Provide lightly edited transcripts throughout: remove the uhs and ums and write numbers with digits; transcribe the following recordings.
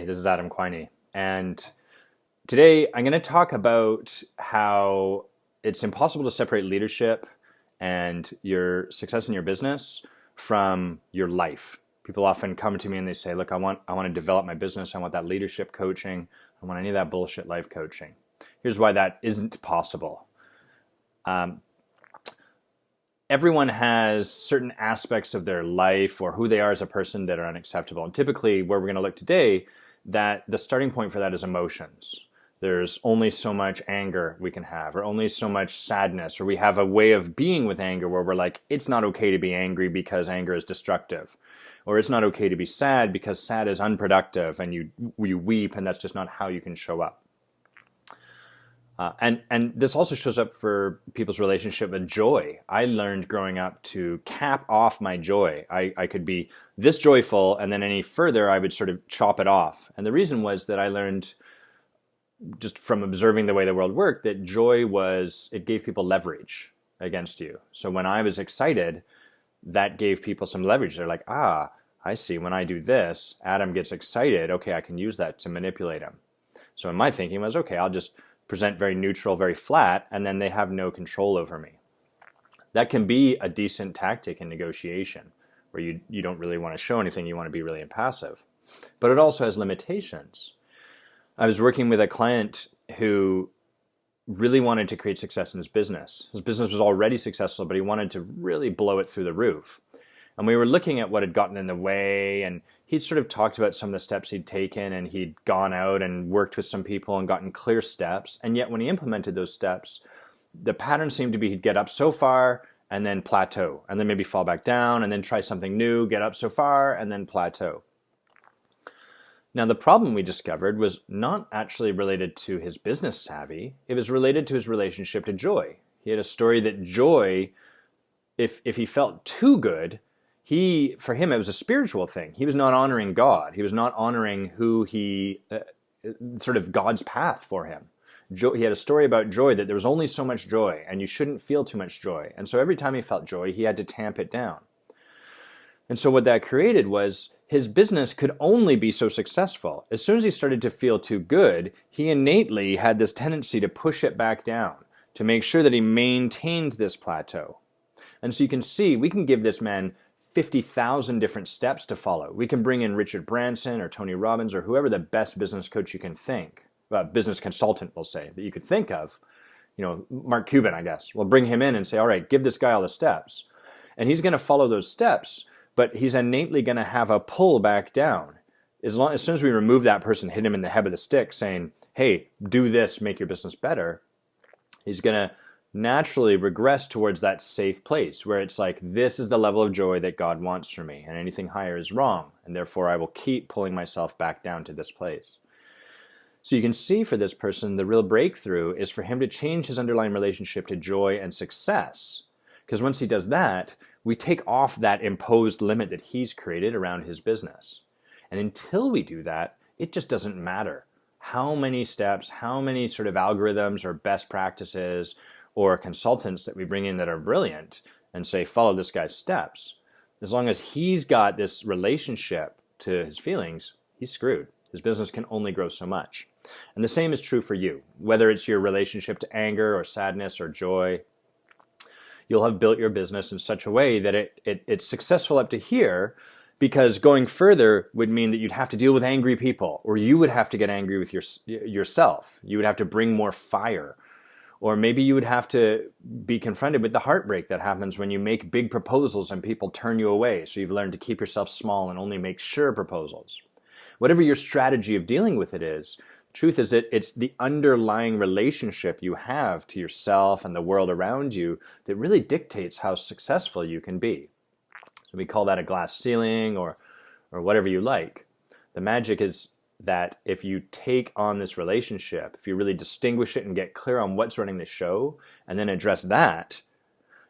this is Adam Quiney, and today I'm going to talk about how it's impossible to separate leadership and your success in your business from your life. People often come to me and they say, look, I want to develop my business. I want that leadership coaching. I want any of that bullshit life coaching. Here's why that isn't possible. Everyone has certain aspects of their life or who they are as a person that are unacceptable. And typically where we're going to look today, that the starting point for that is emotions. There's only so much anger we can have, or only so much sadness, or we have a way of being with anger where we're like, it's not okay to be angry because anger is destructive, or it's not okay to be sad because sad is unproductive and you weep and that's just not how you can show up. And this also shows up for people's relationship with joy. I learned growing up to cap off my joy. I could be this joyful, and then any further I would sort of chop it off. And the reason was that I learned just from observing the way the world worked that joy it gave people leverage against you. So when I was excited, that gave people some leverage. They're like, I see, when I do this, Adam gets excited. Okay, I can use that to manipulate him. So my thinking was, okay, I'll just present very neutral, very flat, and then they have no control over me. That can be a decent tactic in negotiation, where you don't really want to show anything, you want to be really impassive. But it also has limitations. I was working with a client who really wanted to create success in his business. His business was already successful, but he wanted to really blow it through the roof. And we were looking at what had gotten in the way, and he'd sort of talked about some of the steps he'd taken, and he'd gone out and worked with some people and gotten clear steps. And yet when he implemented those steps, the pattern seemed to be he'd get up so far and then plateau, and then maybe fall back down and then try something new, get up so far and then plateau. Now the problem we discovered was not actually related to his business savvy. It was related to his relationship to joy. He had a story that joy, if he felt too good, for him, it was a spiritual thing. He was not honoring God. He was not honoring sort of God's path for him. He had a story about joy, that there was only so much joy and you shouldn't feel too much joy. And so every time he felt joy, he had to tamp it down. And so what that created was his business could only be so successful. As soon as he started to feel too good, he innately had this tendency to push it back down to make sure that he maintained this plateau. And so you can see, we can give this man 50,000 different steps to follow. We can bring in Richard Branson or Tony Robbins or whoever the best business coach you can think, business consultant we'll say, that you could think of. Mark Cuban, I guess. We'll bring him in and say, all right, give this guy all the steps. And he's going to follow those steps, but he's innately going to have a pull back down. As soon as we remove that person, hit him in the head with a stick saying, hey, do this, make your business better, he's going to naturally regress towards that safe place where it's like, this is the level of joy that God wants from me, and anything higher is wrong, and therefore I will keep pulling myself back down to this place. So you can see for this person, the real breakthrough is for him to change his underlying relationship to joy and success. Because once he does that, we take off that imposed limit that he's created around his business. And until we do that, it just doesn't matter how many steps, how many sort of algorithms or best practices or consultants that we bring in that are brilliant and say, follow this guy's steps. As long as he's got this relationship to his feelings, he's screwed. His business can only grow so much. And the same is true for you. Whether it's your relationship to anger or sadness or joy, you'll have built your business in such a way that it's successful up to here, because going further would mean that you'd have to deal with angry people, or you would have to get angry with yourself. You would have to bring more fire. Or maybe you would have to be confronted with the heartbreak that happens when you make big proposals and people turn you away. So you've learned to keep yourself small and only make sure proposals. Whatever your strategy of dealing with it is, the truth is that it's the underlying relationship you have to yourself and the world around you that really dictates how successful you can be. So we call that a glass ceiling or whatever you like. The magic is that if you take on this relationship, if you really distinguish it and get clear on what's running the show, and then address that,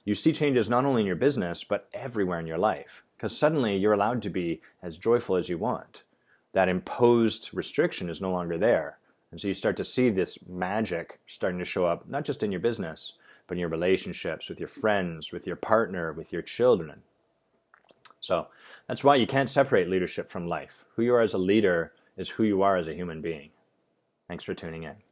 you see changes not only in your business, but everywhere in your life. Because suddenly you're allowed to be as joyful as you want. That imposed restriction is no longer there. And so you start to see this magic starting to show up, not just in your business, but in your relationships, with your friends, with your partner, with your children. So that's why you can't separate leadership from life. Who you are as a leader is who you are as a human being. Thanks for tuning in.